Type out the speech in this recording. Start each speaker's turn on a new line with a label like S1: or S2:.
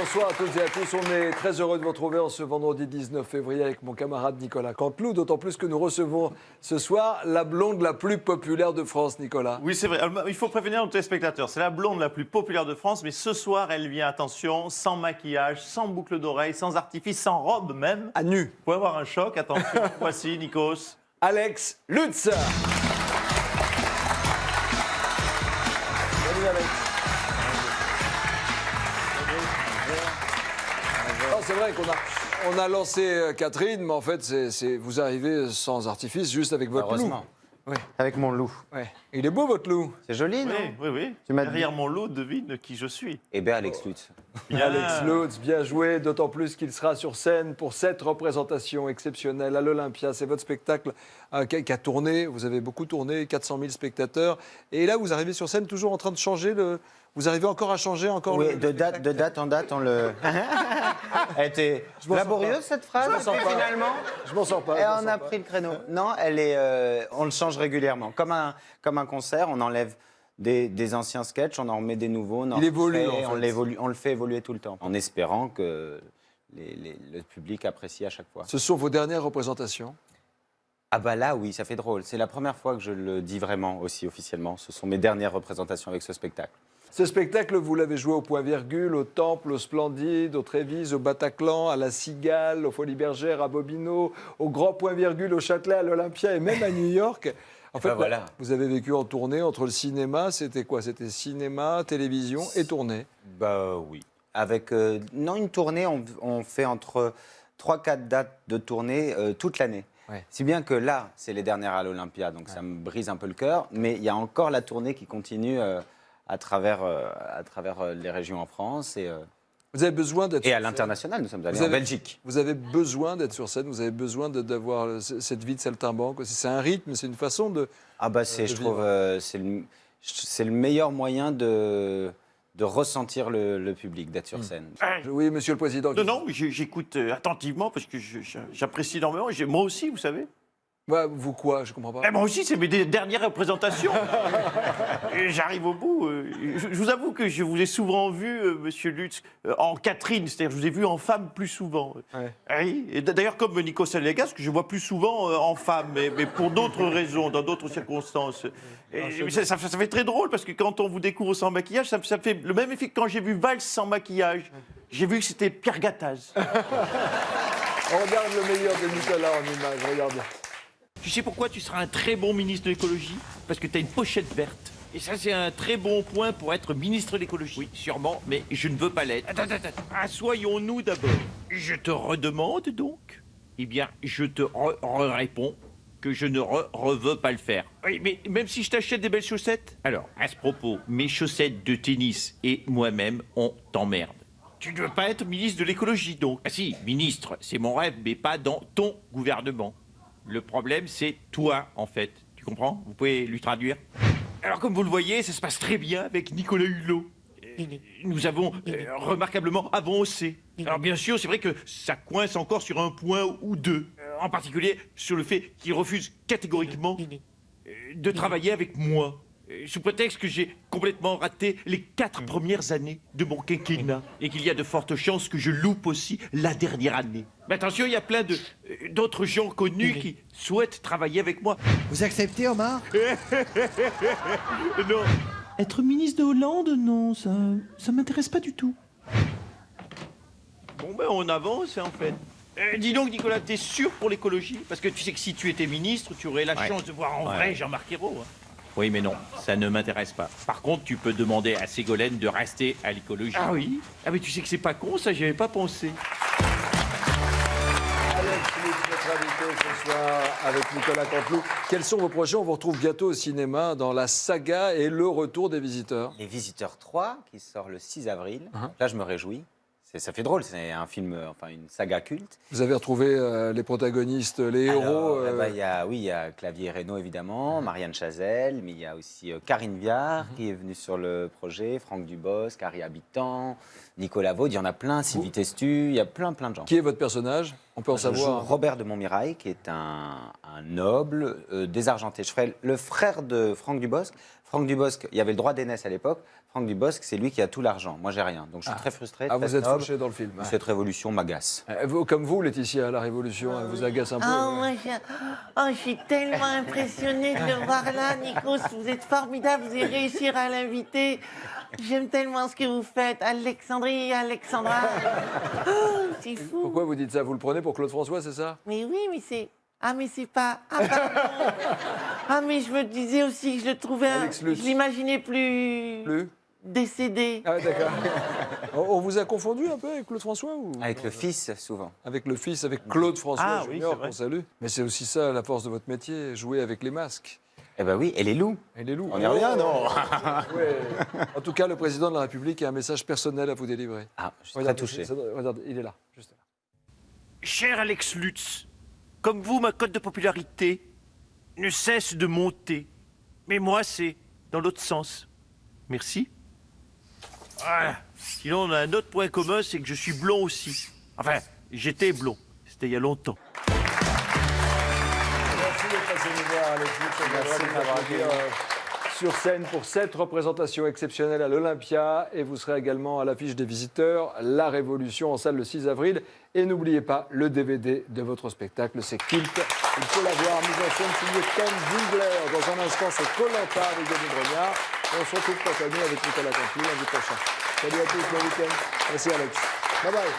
S1: bonsoir à toutes et à tous. On est très heureux de vous retrouver en ce vendredi 19 février avec mon camarade Nicolas Canteloup, d'autant plus que nous recevons ce soir la blonde la plus populaire de France, Nicolas.
S2: Oui, c'est vrai. Il faut prévenir nos téléspectateurs. C'est la blonde la plus populaire de France, mais ce soir, elle vient, attention, sans maquillage, sans boucle d'oreille, sans artifice, sans robe même.
S1: À nu.
S2: Vous pouvez avoir un choc, attention. Voici, Nikos.
S1: Alex Lutz. Salut Alex. Non, c'est vrai qu'on a lancé Catherine, mais en fait, vous arrivez sans artifice, juste avec votre loup.
S3: Heureusement.
S1: Oui.
S3: Avec mon loup.
S1: Ouais. Il est beau, votre loup.
S3: C'est joli, non?
S2: Oui.
S3: Tu m'as
S2: Derrière mon lot, devine qui je suis.
S3: Eh bien, Alex Lutz.
S2: Bien.
S1: Alex Lutz, bien joué, d'autant plus qu'il sera sur scène pour cette représentation exceptionnelle à l'Olympia. C'est votre spectacle qui a tourné, vous avez beaucoup tourné, 400 000 spectateurs. Et là, vous arrivez sur scène toujours en train de changer le... Vous arrivez encore à changer encore
S3: Oui,
S1: le...
S3: de date en date, on le... Elle était
S1: m'en sors
S3: laborieuse,
S1: pas.
S3: cette phrase,
S1: Je m'en sors
S3: et puis
S1: pas.
S3: finalement...
S1: Je m'en sors pas.
S3: Et
S1: je m'en
S3: on
S1: sors
S3: a
S1: pas.
S3: pris le créneau. Non, elle est, on le change régulièrement. Comme un concert, on enlève des anciens sketchs, on en remet des nouveaux. On en
S1: Il évolue,
S3: refait,
S1: en fait.
S3: on le fait évoluer tout le temps, en espérant que le public apprécie à chaque fois.
S1: Ce sont vos dernières représentations.
S3: Ah bah là, oui, ça fait drôle. C'est la première fois que je le dis vraiment aussi officiellement. Ce sont mes dernières représentations avec ce spectacle.
S1: Ce spectacle, vous l'avez joué au Point-Virgule, au Temple, au Splendide, au Trévise, au Bataclan, à la Cigale, au Folies Bergères, à Bobino, au Grand Point-Virgule, au Châtelet, à l'Olympia et même à New York. En fait,
S3: voilà.
S1: vous avez vécu en tournée entre le cinéma, c'était quoi? C'était cinéma, télévision et tournée.
S3: Bah oui. Avec non, une tournée, on fait entre 3-4 dates de tournée toute l'année.
S1: Ouais.
S3: Si bien que là, c'est les dernières à l'Olympia, donc ça me brise un peu le cœur. Mais il y a encore la tournée qui continue à travers les régions en France et
S1: Vous avez besoin d'être
S3: à
S1: sur scène.
S3: l'international. Nous sommes allés
S1: Vous
S3: en
S1: avez-
S3: Belgique.
S1: Vous avez besoin d'être sur scène, vous avez besoin d'avoir cette vie de saltimbanque. C'est un rythme, c'est une façon de...
S3: Ah bah
S1: de
S3: je trouve c'est le meilleur moyen de ressentir le public, d'être sur scène.
S1: Oui, monsieur le Président.
S2: Non, j'écoute attentivement parce que j'apprécie énormément. Moi aussi, vous savez.
S1: Ouais, vous quoi? Je comprends pas.
S2: Moi aussi, c'est mes dernières représentations. Et j'arrive au bout. Je vous avoue que je vous ai souvent vu, monsieur Lutz, en Catherine, c'est-à-dire je vous ai vu en femme plus souvent.
S1: Ouais.
S2: Oui, et d'ailleurs, comme Nikos Aliagas, que je vois plus souvent en femme, mais pour d'autres raisons, dans d'autres circonstances. Et ça fait très drôle, parce que quand on vous découvre sans maquillage, ça fait le même effet que quand j'ai vu Valls sans maquillage. J'ai vu que c'était Pierre Gattaz.
S1: On regarde le meilleur de Nicolas en image, regardez.
S2: Tu sais pourquoi tu seras un très bon ministre de l'écologie? Parce que tu as une pochette verte. Et ça, c'est un très bon point pour être ministre de l'écologie. Oui, sûrement, mais je ne veux pas l'être. Attends. Assoyons-nous d'abord. Je te redemande donc. Eh bien, je te réponds que je ne veux pas le faire. Oui, mais même si je t'achète des belles chaussettes? Alors, à ce propos, mes chaussettes de tennis et moi-même, on t'emmerde. Tu ne veux pas être ministre de l'écologie, donc? Ah si, ministre, c'est mon rêve, mais pas dans ton gouvernement. Le problème, c'est toi, en fait. Tu comprends? Vous pouvez lui traduire? Alors, comme vous le voyez, ça se passe très bien avec Nicolas Hulot. Nous avons remarquablement avancé. Alors, bien sûr, c'est vrai que ça coince encore sur un point ou deux. En particulier sur le fait qu'il refuse catégoriquement de travailler avec moi. Sous prétexte que j'ai complètement raté les 4 premières années de mon quinquennat et qu'il y a de fortes chances que je loupe aussi la dernière année. Mais attention, il y a plein d'autres gens connus qui souhaitent travailler avec moi.
S4: Vous acceptez, Omar?
S2: Non.
S5: Être ministre de Hollande, non, ça m'intéresse pas du tout.
S2: Bon, ben on avance, en fait. Dis donc, Nicolas, t'es sûr pour l'écologie? Parce que tu sais que si tu étais ministre, tu aurais la chance de voir en vrai Jean-Marc Ayrault. Hein. Oui, mais non, ça ne m'intéresse pas. Par contre, tu peux demander à Ségolène de rester à l'écologie. Ah oui? Ah mais tu sais que c'est pas con, ça, j'y avais pas pensé.
S1: Alex Lutz, notre invité ce soir avec Nicolas Canteloup. Quels sont vos projets? On vous retrouve bientôt au cinéma dans la saga et le retour des visiteurs.
S3: Les Visiteurs 3, qui sort le 6 avril.
S1: Uh-huh.
S3: Là, je me réjouis. Ça fait drôle, c'est un film, enfin une saga culte.
S1: Vous avez retrouvé les protagonistes, les héros.
S3: Il y a Clavier Reynaud, évidemment, Marianne Chazelle, mais il y a aussi Karine Viard, qui est venue sur le projet, Franck Dubosc, Carrie Habitant, Nicolas Vaud, il y en a plein, Sylvie Testu, il y a plein de gens.
S1: Qui est votre personnage? On peut en
S3: Je
S1: savoir.
S3: joue Robert de Montmirail, qui est un noble désargenté. Je ferai le frère de Franck Dubosc. Franck Dubosc, il y avait le droit d'aînesse à l'époque. Franck Dubosc, c'est lui qui a tout l'argent. Moi, j'ai rien. Donc, je suis très frustré.
S1: Ah,
S3: très
S1: vous êtes
S3: snob.
S1: fauché dans le film.
S3: Cette révolution m'agace.
S1: Comme vous, Laetitia, la Révolution, elle vous agace un peu.
S4: Ah, je suis tellement impressionnée de le voir là, Nikos. Vous êtes formidable, vous allez réussir à l'inviter. J'aime tellement ce que vous faites. Alexandrie, Alexandra. Oh, c'est fou.
S1: Pourquoi vous dites ça? Vous le prenez pour Claude François, c'est ça?
S4: Mais oui, mais c'est... Ah, mais c'est pas... Ah, pardon. Ah, mais je me disais aussi que je le trouvais...
S1: Alex Lutz.
S4: Je l'imaginais plus...
S1: Plus?
S4: Décédé.
S1: Ah, d'accord. On vous a confondu un peu avec Claude François ou...
S3: Avec le fils, souvent.
S1: Avec le fils, avec Claude François
S2: Ah, oui,
S1: Junior,
S2: c'est vrai.
S1: qu'on salue. Mais c'est aussi ça, la force de votre métier, jouer avec les masques
S3: Eh ben oui, et les loups.
S1: et les loups.
S3: On y revient, non?
S1: Ouais. En tout cas, le président de la République a un message personnel à vous délivrer.
S3: Ah, je suis très
S1: Regarde,
S3: touché.
S1: regarde, il est là, juste là.
S2: Cher Alex Lutz, comme vous, ma cote de popularité ne cesse de monter. Mais moi, c'est dans l'autre sens. Merci. Voilà. Sinon, on a un autre point commun, c'est que je suis blond aussi. Enfin, j'étais blond. C'était il y a longtemps.
S1: Merci d'être passé nous voir, Alex Lutz. On
S3: Merci
S1: va
S3: de
S1: vous
S3: m'avoir
S1: applaudir, sur scène pour cette représentation exceptionnelle à l'Olympia. Et vous serez également à l'affiche des visiteurs, La Révolution, en salle le 6 avril. Et n'oubliez pas le DVD de votre spectacle, c'est culte. Il faut l'avoir, mise en scène signée Ken Zingler. Dans un instant, c'est Koh-Lanta avec Denis Brognard. Et on se retrouve quant à nous avec Nicolas Conti lundi prochain. Salut à tous, bon week-end. Merci Alex. Bye bye.